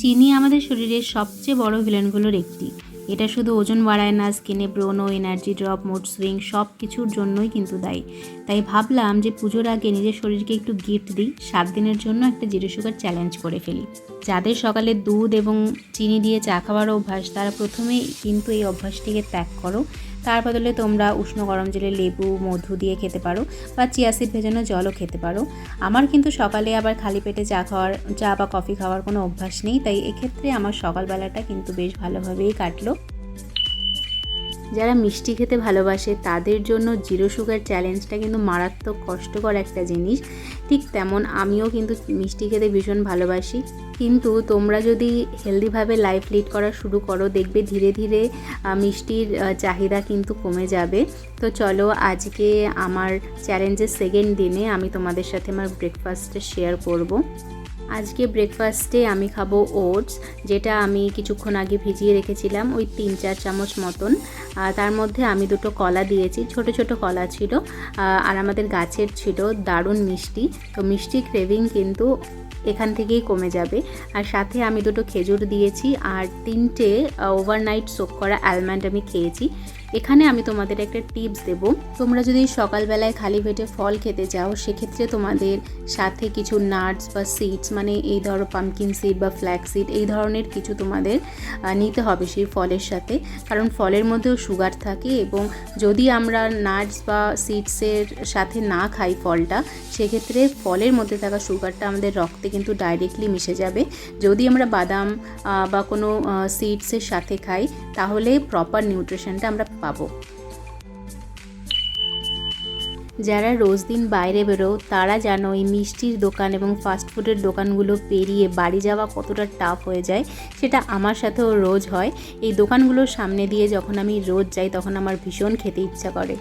চিনি আমাদের শরীরের সবচেয়ে বড় ভিলেনগুলোর একটি। এটা শুধু ওজন বাড়ায় না, স্কিনে ব্রণ, এনার্জি ড্রপ, মুড সুইং সব কিছুর জন্যই কিন্তু দায়ী। তাই ভাবলাম যে পুজোর আগে নিজের শরীরকে একটু গিফট দিই, 7 দিনের জন্য একটা জিরো সুগার চ্যালেঞ্জ করে ফেলি। যাদের সকালে দুধ এবং চিনি দিয়ে চা খাওয়ার অভ্যাস, তারা প্রথমেই কিন্তু এই অভ্যাসটিকে ত্যাগ করো। তার বদলে তোমরা উষ্ণ গরম জলে লেবু মধু দিয়ে খেতে পারো বা চিয়া সিড ভেজানো জলও খেতে পারো। আমার কিন্তু সকালে আবার খালি পেটে চা বা কফি খাওয়ার কোনো অভ্যাস নেই, তাই এক্ষেত্রে আমার সকালবেলাটা কিন্তু বেশ ভালোভাবেই কাটলো। যারা মিষ্টি খেতে ভালোবাসে তাদের জন্য জিরো সুগার চ্যালেঞ্জটা কিন্তু মারাত্মক কষ্টকর একটা জিনিস। ঠিক তেমন আমিও কিন্তু মিষ্টি খেতে ভীষণ ভালোবাসি, কিন্তু তোমরা যদি হেলদিভাবে লাইফ লিড করা শুরু করো, দেখবে ধীরে ধীরে মিষ্টির চাহিদা কিন্তু কমে যাবে। তো চলো, আজকে আমার চ্যালেঞ্জের সেকেন্ড দিনে আমি তোমাদের সাথে আমার ব্রেকফাস্টটা শেয়ার করব। আজকে ব্রেকফাস্টে আমি খাবো ওটস, যেটা আমি কিছুক্ষণ আগে ভিজিয়ে রেখেছিলাম, ওই 3-4 চামচ মতন। তার মধ্যে আমি 2টো কলা দিয়েছি, ছোট ছোট কলা ছিল, আর আমাদের গাছের ছিল, দারুণ মিষ্টি। তো মিষ্টি ক্রেভিং কিন্তু এখান থেকেই কমে যাবে। আর সাথে আমি 2টো খেজুর দিয়েছি, আর 3টে ওভারনাইট সোক করা অ্যালমন্ড আমি খেয়েছি। এখানে আমি তোমাদের একটা টিপস দেব, তোমরা যদি সকালবেলায় খালি পেটে ফল খেতে চাও, সেক্ষেত্রে তোমাদের সাথে কিছু নাটস বা সিডস, মানে এই ধরো পামকিন সিড বা ফ্ল্যাক্স সিড, এই ধরনের কিছু তোমাদের নিতে হবে সেই ফলের সাথে, কারণ ফলের মধ্যেও সুগার থাকে, এবং যদি আমরা নাটস বা সিডসের সাথে না খাই ফলটা, সেক্ষেত্রে ফলের মধ্যে থাকা সুগারটা আমাদের রক্তে কিন্তু ডাইরেক্টলি মিশে যাবে। যদি আমরা বাদাম বা কোনো সিডসের সাথে খাই, তাহলে প্রপার নিউট্রিশনটা আমরা পাবো। যারা রোজ দিন বাইরে বেরো, তারা জানো এই মিষ্টির দোকান এবং ফাস্টফুডের দোকানগুলো পেরিয়ে বাড়ি যাওয়া কতটা টাফ হয়ে যায়। সেটা আমার সাথেও রোজ হয়। এই দোকানগুলোর সামনে দিয়ে যখন আমি রোজ যাই, তখন আমার ভীষণ খেতে ইচ্ছা করে।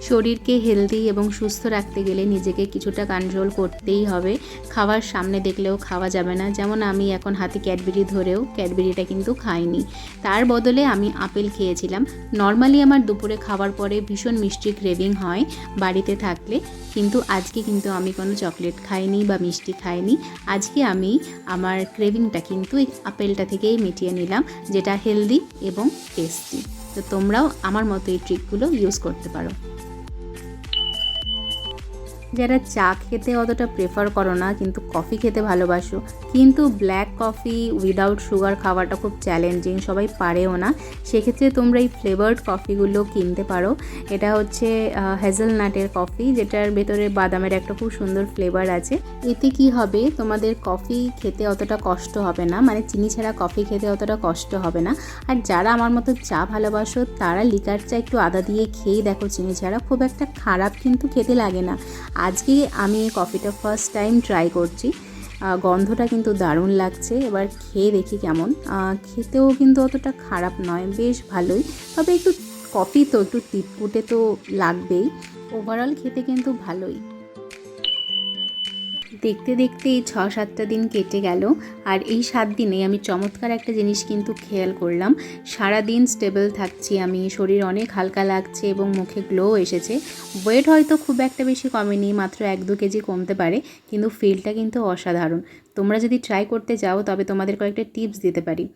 শরীরকে হেলদি এবং সুস্থ রাখতে গেলে নিজেকে কিছুটা কন্ট্রোল করতেই হবে। খাওয়ার সামনে দেখলেও খাওয়া যাবে না। যেমন আমি এখন হাতে ক্যাডবেরি ধরেও ক্যাডবেরিটা কিন্তু খাইনি, তার বদলে আমি আপেল খেয়েছিলাম। নর্মালি আমার দুপুরে খাওয়ার পরে ভীষণ মিষ্টি ক্রেভিং হয় বাড়িতে থাকলে, কিন্তু আজকে কিন্তু আমি কোনো চকলেট খাইনি বা মিষ্টি খাইনি। আজকে আমি আমার ক্রেভিংটা কিন্তু এই আপেলটা থেকেই মিটিয়ে নিলাম, যেটা হেলদি এবং টেস্টি। তো তোমরাও আমার মতো এই ট্রিকগুলো ইউজ করতে পারো। যারা চা খেতে অতটা প্রেফার করো না, কিন্তু কফি খেতে ভালোবাসো, কিন্তু ব্ল্যাক কফি উইদাউট সুগার খাওয়াটা খুব চ্যালেঞ্জিং, সবাই পারেও না, সেক্ষেত্রে তোমরা এই ফ্লেভার্ড কফিগুলো কিনতে পারো। এটা হচ্ছে হেজেলনাটের কফি, যেটার ভেতরে বাদামের একটা খুব সুন্দর ফ্লেভার আছে। এতে কি হবে, তোমাদের কফি খেতে অতটা কষ্ট হবে না, মানে চিনি ছাড়া কফি খেতে অতটা কষ্ট হবে না। আর যারা আমার মতো চা ভালোবাসো, তারা লিকার চা একটু আদা দিয়ে খেয়ে দেখো, চিনি ছাড়া খুব একটা খারাপ কিন্তু খেতে লাগে না। আজকে আমি কফিটা ফার্স্ট টাইম ট্রাই করছি, গন্ধটা কিন্তু দারুণ লাগছে। এবার খেয়ে দেখি কেমন। খেতেও কিন্তু অতটা খারাপ নয়, বেশ ভালোই, তবে একটু কফি তো একটু তিতকুটে তো লাগবেই। ওভারঅল খেতে কিন্তু ভালোই। দেখতে দেখতে এই 6-7টা দিন কেটে গেল, আর এই 7 দিনে আমি চমৎকার একটা জিনিস কিন্তু খেয়াল করলাম। সারাদিন স্টেবল থাকছি আমি, শরীর অনেক হালকা লাগছে এবং মুখে গ্লো এসেছে। ওয়েট হয়তো খুব একটা বেশি কমেনি, মাত্র 1-2 কেজি কমতে পারে, কিন্তু ফিলটা কিন্তু অসাধারণ। তোমরা যদি ট্রাই করতে চাও, তবে তোমাদের কয়েকটা টিপস দিতে পারি।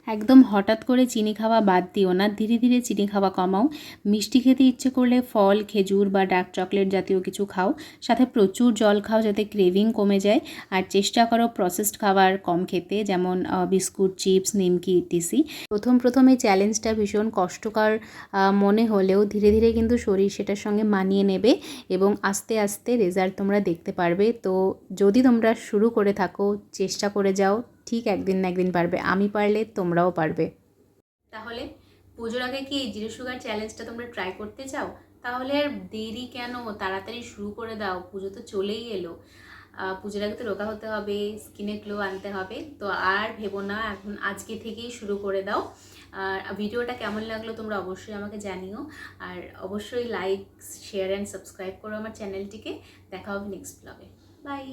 একদম হঠাৎ করে চিনি খাওয়া বাদ দিও না, ধীরে ধীরে চিনি খাওয়া কমাও। মিষ্টি খেতে ইচ্ছে করলে ফল, খেজুর বা ডার্ক চকলেট জাতীয় কিছু খাও। সাথে প্রচুর জল খাও, যাতে ক্রেভিং কমে যায়। আর চেষ্টা করো প্রসেসড খাবার কম খেতে, যেমন বিস্কুট, চিপস, নিমকি ইত্যাদি। প্রথম এই চ্যালেঞ্জটা ভীষণ কষ্টকর মনে হলেও ধীরে ধীরে কিন্তু শরীর সেটার সঙ্গে মানিয়ে নেবে, এবং আস্তে আস্তে রেজাল্ট তোমরা দেখতে পারবে। তো যদি তোমরা শুরু করে থাকো, চেষ্টা করে যাও, ঠিক একদিন না একদিন পারবে। আমি পারলে তোমরাও পারবে। তাহলে পুজোর আগে কি এই জিরো সুগার চ্যালেঞ্জটা তোমরা ট্রাই করতে চাও? তাহলে আর দেরি কেন, তাড়াতাড়ি শুরু করে দাও, পুজো তো চলেই এলো। পুজোর আগে তো রোগা হতে হবে, স্কিনে গ্লো আনতে হবে। তো আর ভেবো না, এখন আজকে থেকেই শুরু করে দাও। আর ভিডিওটা কেমন লাগলো তোমরা অবশ্যই আমাকে জানিও, আর অবশ্যই লাইক, শেয়ার অ্যান্ড সাবস্ক্রাইব করো আমার চ্যানেলটিকে। দেখা হবে নেক্সট ব্লগে। বাই।